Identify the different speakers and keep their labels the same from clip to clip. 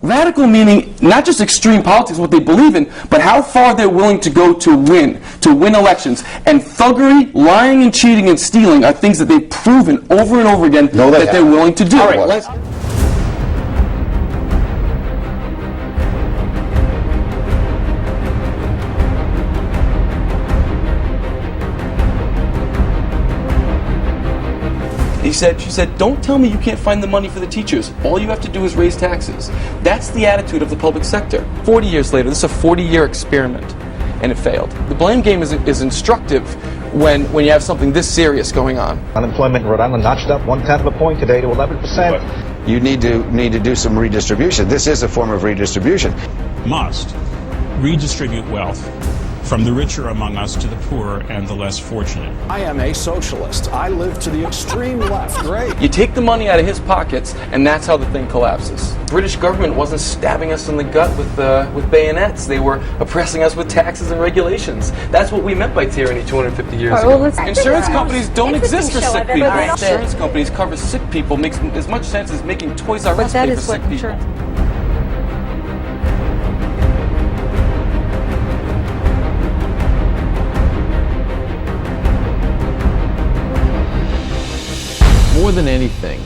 Speaker 1: Radical meaning not just extreme politics, what they believe in, but how far they're willing to go to win elections. And thuggery, lying and cheating and stealing are things that they've proven over and over again that they're willing to do.
Speaker 2: All right, let's...
Speaker 1: She said, don't tell me you can't find the money for the teachers. All you have to do is raise taxes. That's the attitude of the public sector. 40 years later, this is a 40-year experiment, and it failed. The blame game is instructive when you have something this serious going on.
Speaker 3: Unemployment in Rhode Island notched up 1/10 of a point today to 11%.
Speaker 2: You need to do some redistribution. This is a form of redistribution.
Speaker 4: Must redistribute wealth from the richer among us to the poor and the less fortunate.
Speaker 5: I am a socialist. I live to the extreme left. Great.
Speaker 1: You take the money out of his pockets, and that's how the thing collapses. The British government wasn't stabbing us in the gut with bayonets. They were oppressing us with taxes and regulations. That's what we meant by tyranny 250 years ago. Insurance companies don't exist for sick people. Insurance companies cover sick people. Makes as much sense as making Toys R Us pay for sick people.
Speaker 6: More than anything,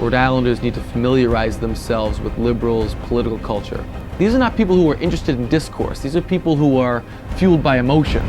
Speaker 6: Rhode Islanders need to familiarize themselves with liberals' political culture. These are not people who are interested in discourse. These are people who are fueled by emotion.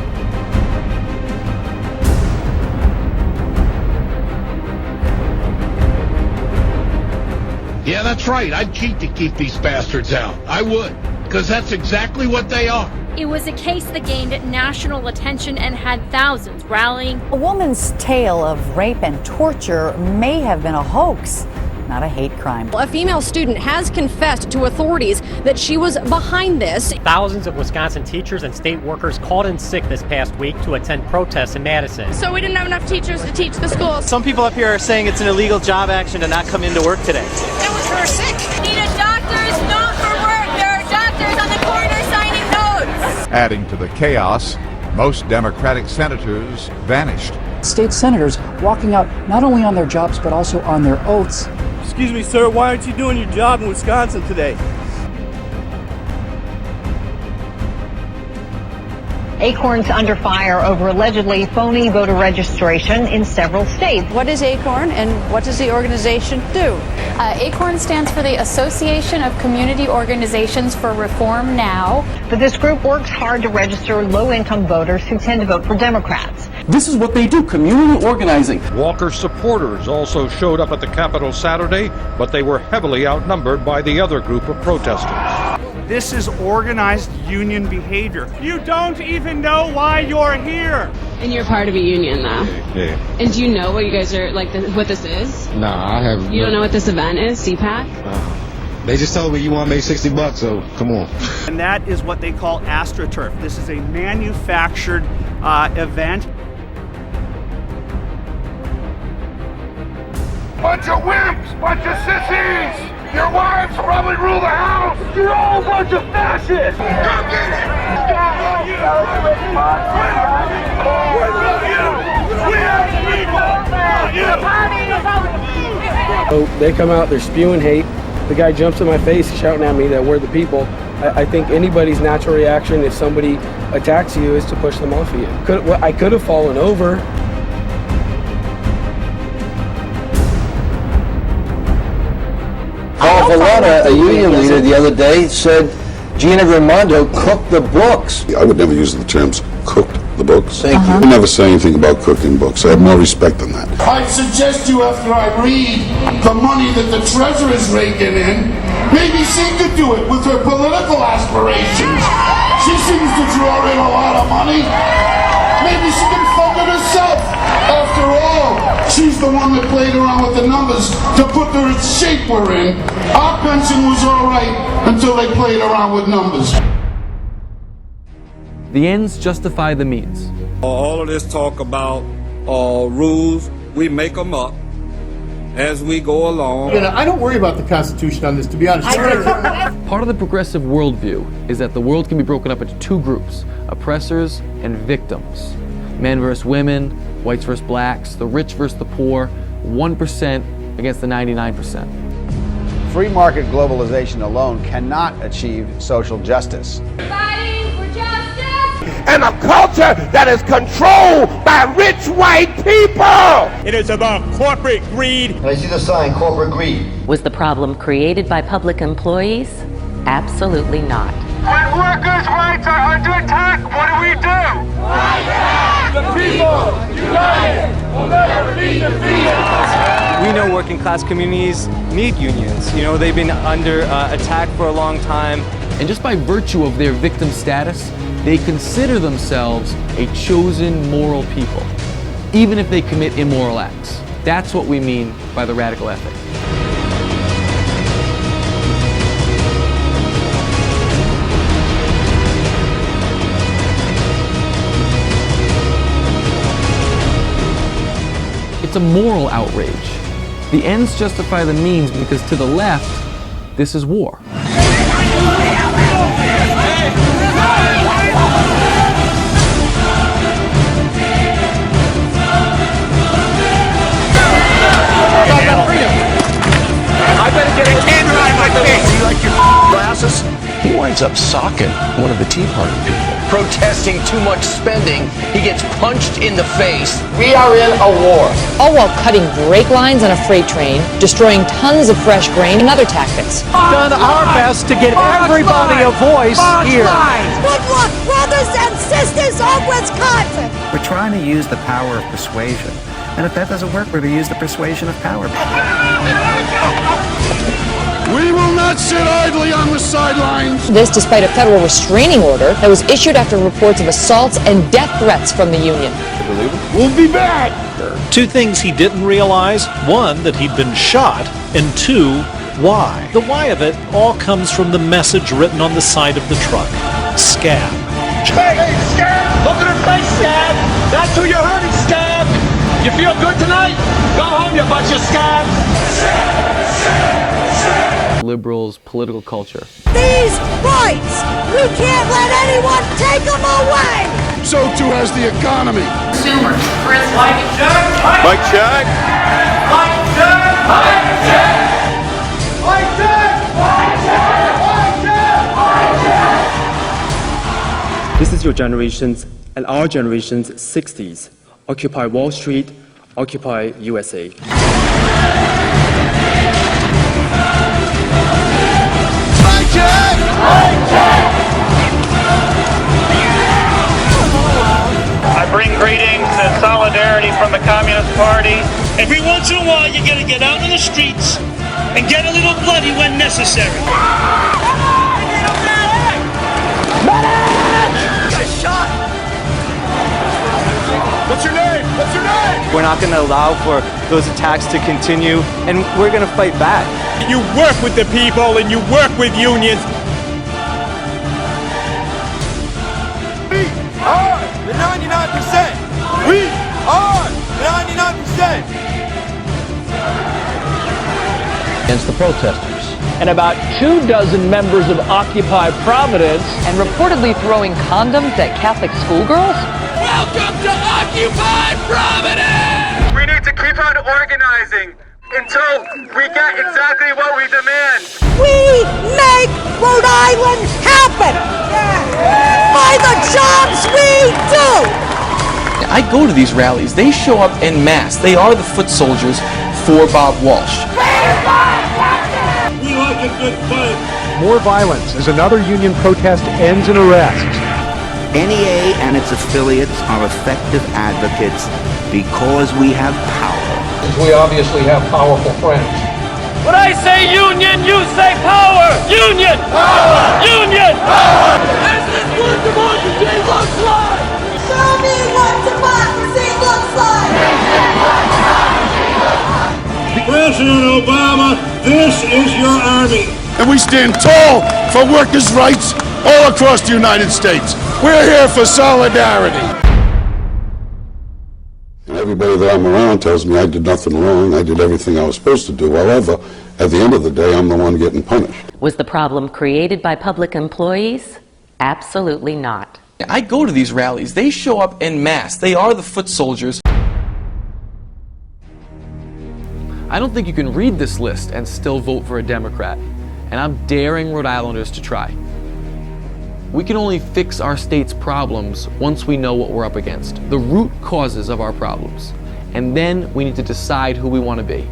Speaker 7: Yeah, that's right. I'd cheat to keep these bastards out. I would, because that's exactly what they are.
Speaker 8: It was a case that gained national attention and had thousands rallying.
Speaker 9: A woman's tale of rape and torture may have been a hoax, not a hate crime.
Speaker 10: A female student has confessed to authorities that she was behind this.
Speaker 11: Thousands of Wisconsin teachers and state workers called in sick this past week to attend protests in Madison.
Speaker 10: So we didn't have enough teachers to teach the schools.
Speaker 12: Some people up here are saying it's an illegal job action to not come into work today.
Speaker 10: That was her sick.
Speaker 8: Needed doctors, not for work. There are doctors on the corner signing notes.
Speaker 13: Adding to the chaos, most Democratic senators vanished.
Speaker 14: State senators walking out not only on their jobs but also on their oaths.
Speaker 15: Excuse me, sir, why aren't you doing your job in Wisconsin today?
Speaker 16: Acorn's under fire over allegedly phony voter registration in several states.
Speaker 9: What is Acorn and what does the organization do?
Speaker 17: Acorn stands for the Association of Community Organizations for Reform Now.
Speaker 16: But this group works hard to register low-income voters who tend to vote for Democrats.
Speaker 1: This is what they do, community organizing.
Speaker 18: Walker supporters also showed up at the Capitol Saturday, but they were heavily outnumbered by the other group of protesters.
Speaker 15: This is organized union behavior. You don't even know why you're here.
Speaker 19: And you're part of a union, though.
Speaker 18: Yeah.
Speaker 19: And do you know what you guys are, like, what this is?
Speaker 18: Nah, I haven't.
Speaker 19: You don't know what this event is, CPAC?
Speaker 18: They just told me you want to make $60, so come on.
Speaker 15: And that is what they call AstroTurf. This is a manufactured event.
Speaker 7: Bunch of wimps, bunch of sissies. Your wives probably rule the house. You're all a bunch of fascists. Go get it.
Speaker 20: So they come out, they're spewing hate. The guy jumps in my face shouting at me that we're the people. I think anybody's natural reaction if somebody attacks you is to push them off of you. I could have fallen over.
Speaker 2: Paul Valletta, a union leader the other day, said Gina Raimondo cooked the books. I would never use the terms cooked the books. Thank you. I would never say anything about cooking books. I have more respect than that.
Speaker 7: I'd suggest you, after I read the money that the treasurer's raking in, maybe she could do it with her political aspirations. She seems to draw in a lot of money. Maybe she can fund it herself. After all, she's the one that played around with the numbers to put her in shape we're in. Our pension was all right until they played around with numbers.
Speaker 6: The ends justify the means.
Speaker 3: All of this talk about rules, we make them up as we go along.
Speaker 7: You know, I don't worry about the Constitution on this, to be honest.
Speaker 6: Part of the progressive worldview is that the world can be broken up into two groups, oppressors and victims. Men versus women, whites versus blacks, the rich versus the poor, 1% against the 99%.
Speaker 21: Free market globalization alone cannot achieve social justice.
Speaker 8: Fighting for justice!
Speaker 22: And a culture that is controlled by rich white people!
Speaker 15: It is about corporate greed.
Speaker 23: And I see the sign, corporate greed.
Speaker 24: Was the problem created by public employees? Absolutely not.
Speaker 15: When workers' rights are under attack, what do?
Speaker 22: The people, united, will never be defeated!
Speaker 25: We know working class communities need unions. You know, they've been under attack for a long time.
Speaker 6: And just by virtue of their victim status, they consider themselves a chosen moral people, even if they commit immoral acts. That's what we mean by the radical ethic. It's a moral outrage. The ends justify the means because to the left, this is war.
Speaker 22: I better get a camera on my face!
Speaker 5: You like your glasses? He winds up socking one of the Tea Party people. Protesting too much spending, he gets punched in the face.
Speaker 23: We are in a war.
Speaker 26: All while cutting brake lines on a freight train, destroying tons of fresh grain and other tactics.
Speaker 27: Done our best to get everybody a voice here.
Speaker 28: Good luck, brothers and sisters of Wisconsin!
Speaker 29: We're trying to use the power of persuasion. And if that doesn't work, we're going to use the persuasion of power.
Speaker 7: We will not sit idly on the sidelines.
Speaker 26: This despite a federal restraining order that was issued after reports of assaults and death threats from the union.
Speaker 7: We'll be back.
Speaker 30: Two things he didn't realize. One, that he'd been shot. And two, why. The why of it all comes from the message written on the side of the truck. Scab.
Speaker 22: Hey, Scab! Look at her face, Scab! That's who you're hurting, Scab! You feel good tonight? Go home, you bunch of scabs!
Speaker 6: Liberals, political culture.
Speaker 28: These rights, we can't let anyone take them away!
Speaker 7: So too has the economy.
Speaker 8: Consumers, Chris, like it, check!
Speaker 22: Mike check!
Speaker 8: Like it, check!
Speaker 22: Mike check! Mike check! Mike check! Mike check! Mike check!
Speaker 31: This is your generation's and our generation's 60s. Occupy Wall Street, Occupy USA.
Speaker 15: I bring greetings and solidarity from the Communist Party. Every once in a while, you gotta get out in the streets and get a little bloody when necessary.
Speaker 28: Get shot!
Speaker 22: What's your name? What's your name?
Speaker 25: We're not going to allow for those attacks to continue, and we're going to fight back.
Speaker 15: You work with the people and you work with unions.
Speaker 22: We are the 99%. We are the 99%.
Speaker 29: Against the protesters.
Speaker 27: And about 24 members of Occupy Providence.
Speaker 26: And reportedly throwing condoms at Catholic schoolgirls?
Speaker 22: Welcome to Occupy Providence!
Speaker 15: We need to keep on organizing until we get exactly what we demand.
Speaker 28: We make Rhode Island happen! By the jobs we do!
Speaker 1: I go to these rallies. They show up en masse. They are the foot soldiers for Bob Walsh.
Speaker 15: We like a good fight.
Speaker 27: More violence as another union protest ends in arrest.
Speaker 29: NEA and its affiliates are effective advocates because we have power.
Speaker 5: We obviously have powerful friends.
Speaker 15: When I say union, you say power! Union! Power! Union! Power! This is what democracy looks like!
Speaker 28: Show me what democracy looks like!
Speaker 15: President Obama, this is your army.
Speaker 7: And we stand tall for workers' rights all across the United States. We're here for solidarity. And everybody that I'm around tells me I did nothing wrong. I did everything I was supposed to do. However, at the end of the day, I'm the one getting punished.
Speaker 24: Was the problem created by public employees? Absolutely not.
Speaker 1: I go to these rallies. They show up en masse. They are the foot soldiers.
Speaker 6: I don't think you can read this list and still vote for a Democrat, and I'm daring Rhode Islanders to try. We can only fix our state's problems once we know what we're up against, the root causes of our problems, and then we need to decide who we want to be.